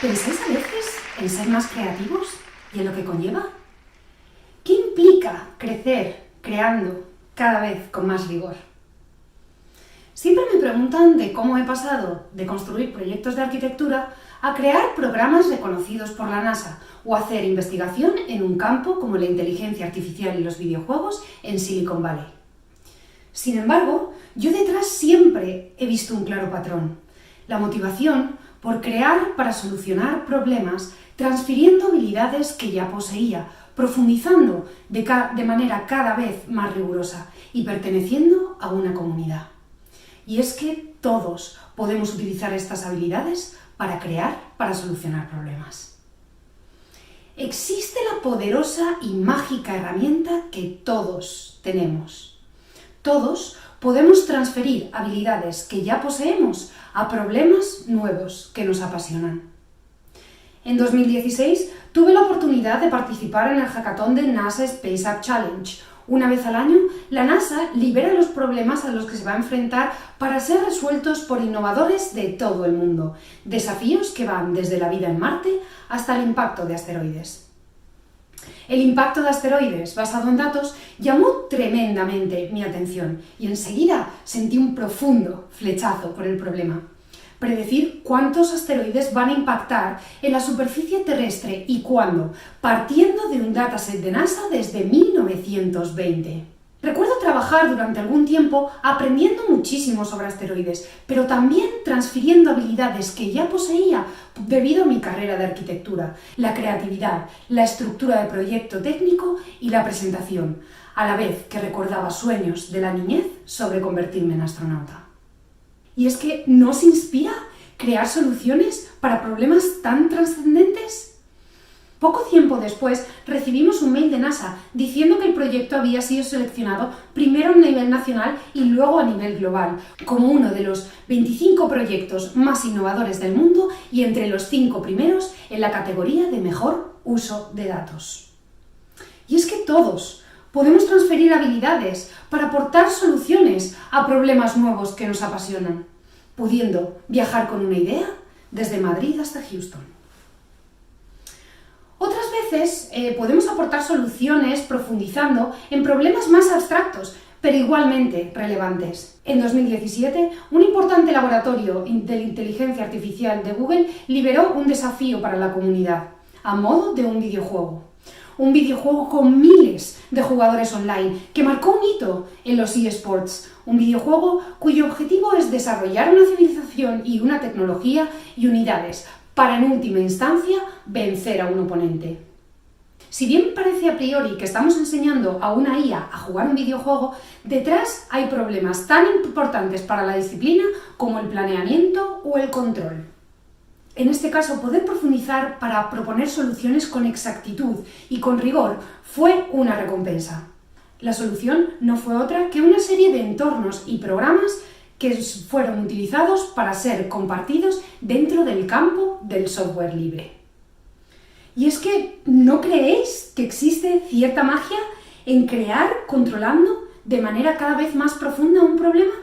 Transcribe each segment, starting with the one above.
¿Pensáis a veces en ser más creativos y en lo que conlleva? ¿Qué implica crecer creando cada vez con más rigor? Siempre me preguntan de cómo he pasado de construir proyectos de arquitectura a crear programas reconocidos por la NASA o hacer investigación en un campo como la inteligencia artificial y los videojuegos en Silicon Valley. Sin embargo, yo detrás siempre he visto un claro patrón: la motivación por crear para solucionar problemas, transfiriendo habilidades que ya poseía, profundizando de manera cada vez más rigurosa y perteneciendo a una comunidad. Y es que todos podemos utilizar estas habilidades para crear, para solucionar problemas. Existe la poderosa y mágica herramienta que todos tenemos. Todos podemos transferir habilidades que ya poseemos a problemas nuevos que nos apasionan. En 2016 tuve la oportunidad de participar en el hackathon de NASA Space App Challenge. Una vez al año, la NASA libera los problemas a los que se va a enfrentar para ser resueltos por innovadores de todo el mundo. Desafíos que van desde la vida en Marte hasta el impacto de asteroides. El impacto de asteroides basado en datos llamó tremendamente mi atención y enseguida sentí un profundo flechazo por el problema. Predecir cuántos asteroides van a impactar en la superficie terrestre y cuándo, partiendo de un dataset de NASA desde 1920. Recuerdo trabajar durante algún tiempo aprendiendo muchísimo sobre asteroides, pero también transfiriendo habilidades que ya poseía debido a mi carrera de arquitectura: la creatividad, la estructura de proyecto técnico y la presentación, a la vez que recordaba sueños de la niñez sobre convertirme en astronauta. Y es que ¿no os inspira crear soluciones para problemas tan trascendentes? Poco tiempo después recibimos un mail de NASA diciendo que el proyecto había sido seleccionado primero a nivel nacional y luego a nivel global, como uno de los 25 proyectos más innovadores del mundo y entre los 5 primeros en la categoría de mejor uso de datos. Y es que todos podemos transferir habilidades para aportar soluciones a problemas nuevos que nos apasionan, pudiendo viajar con una idea desde Madrid hasta Houston. Otras veces podemos aportar soluciones profundizando en problemas más abstractos, pero igualmente relevantes. En 2017, un importante laboratorio de inteligencia artificial de Google liberó un desafío para la comunidad, a modo de un videojuego. Un videojuego con miles de jugadores online que marcó un hito en los eSports. Un videojuego cuyo objetivo es desarrollar una civilización y una tecnología y unidades para, en última instancia, vencer a un oponente. Si bien parece a priori que estamos enseñando a una IA a jugar un videojuego, detrás hay problemas tan importantes para la disciplina como el planeamiento o el control. En este caso, poder profundizar para proponer soluciones con exactitud y con rigor fue una recompensa. La solución no fue otra que una serie de entornos y programas que fueron utilizados para ser compartidos dentro del campo del software libre. Y es que, ¿no creéis que existe cierta magia en crear controlando de manera cada vez más profunda un problema?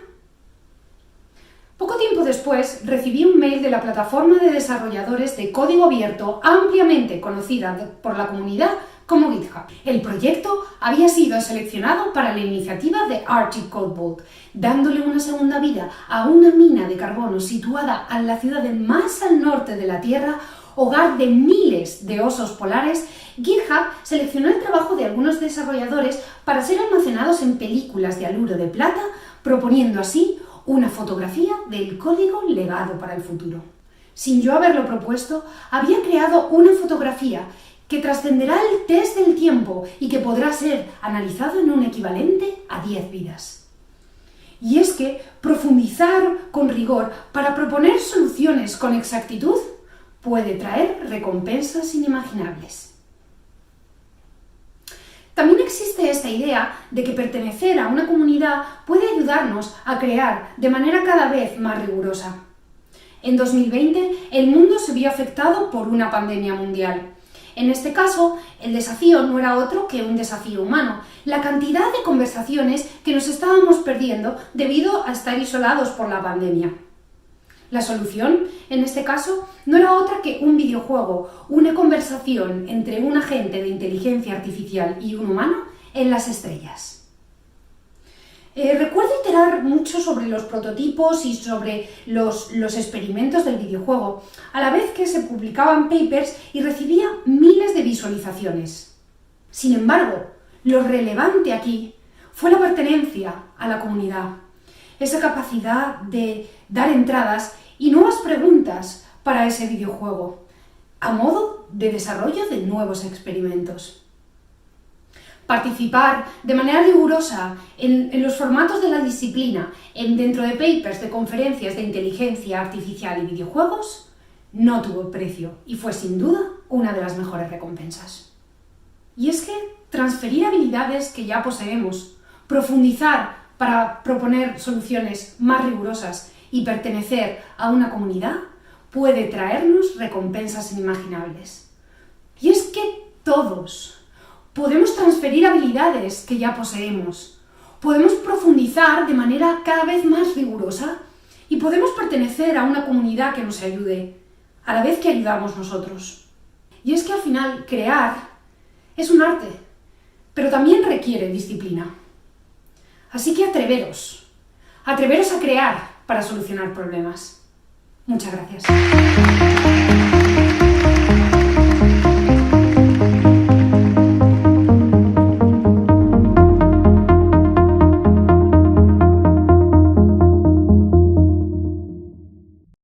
Poco tiempo después recibí un mail de la plataforma de desarrolladores de código abierto ampliamente conocida por la comunidad como GitHub. El proyecto había sido seleccionado para la iniciativa de Arctic Code Vault, dándole una segunda vida a una mina de carbono situada en la ciudad más al norte de la Tierra, hogar de miles de osos polares. GitHub seleccionó el trabajo de algunos desarrolladores para ser almacenados en películas de haluro de plata, proponiendo así una fotografía del código legado para el futuro. Sin yo haberlo propuesto, había creado una fotografía que trascenderá el test del tiempo y que podrá ser analizado en un equivalente a 10 vidas. Y es que profundizar con rigor para proponer soluciones con exactitud puede traer recompensas inimaginables. También existe esta idea de que pertenecer a una comunidad puede ayudarnos a crear de manera cada vez más rigurosa. En 2020, el mundo se vio afectado por una pandemia mundial. En este caso, el desafío no era otro que un desafío humano: la cantidad de conversaciones que nos estábamos perdiendo debido a estar isolados por la pandemia. La solución, en este caso, no era otra que un videojuego, una conversación entre un agente de inteligencia artificial y un humano en las estrellas. Recuerdo iterar mucho sobre los prototipos y sobre los experimentos del videojuego, a la vez que se publicaban papers y recibía miles de visualizaciones. Sin embargo, lo relevante aquí fue la pertenencia a la comunidad, esa capacidad de dar entradas y nuevas preguntas para ese videojuego, a modo de desarrollo de nuevos experimentos. Participar de manera rigurosa en los formatos de la disciplina, dentro de papers, de conferencias de inteligencia artificial y videojuegos, no tuvo precio y fue sin duda una de las mejores recompensas. Y es que transferir habilidades que ya poseemos, profundizar para proponer soluciones más rigurosas y pertenecer a una comunidad puede traernos recompensas inimaginables. Y es que todos podemos transferir habilidades que ya poseemos, podemos profundizar de manera cada vez más rigurosa y podemos pertenecer a una comunidad que nos ayude, a la vez que ayudamos nosotros. Y es que al final crear es un arte, pero también requiere disciplina. Así que atreveros a crear para solucionar problemas. Muchas gracias.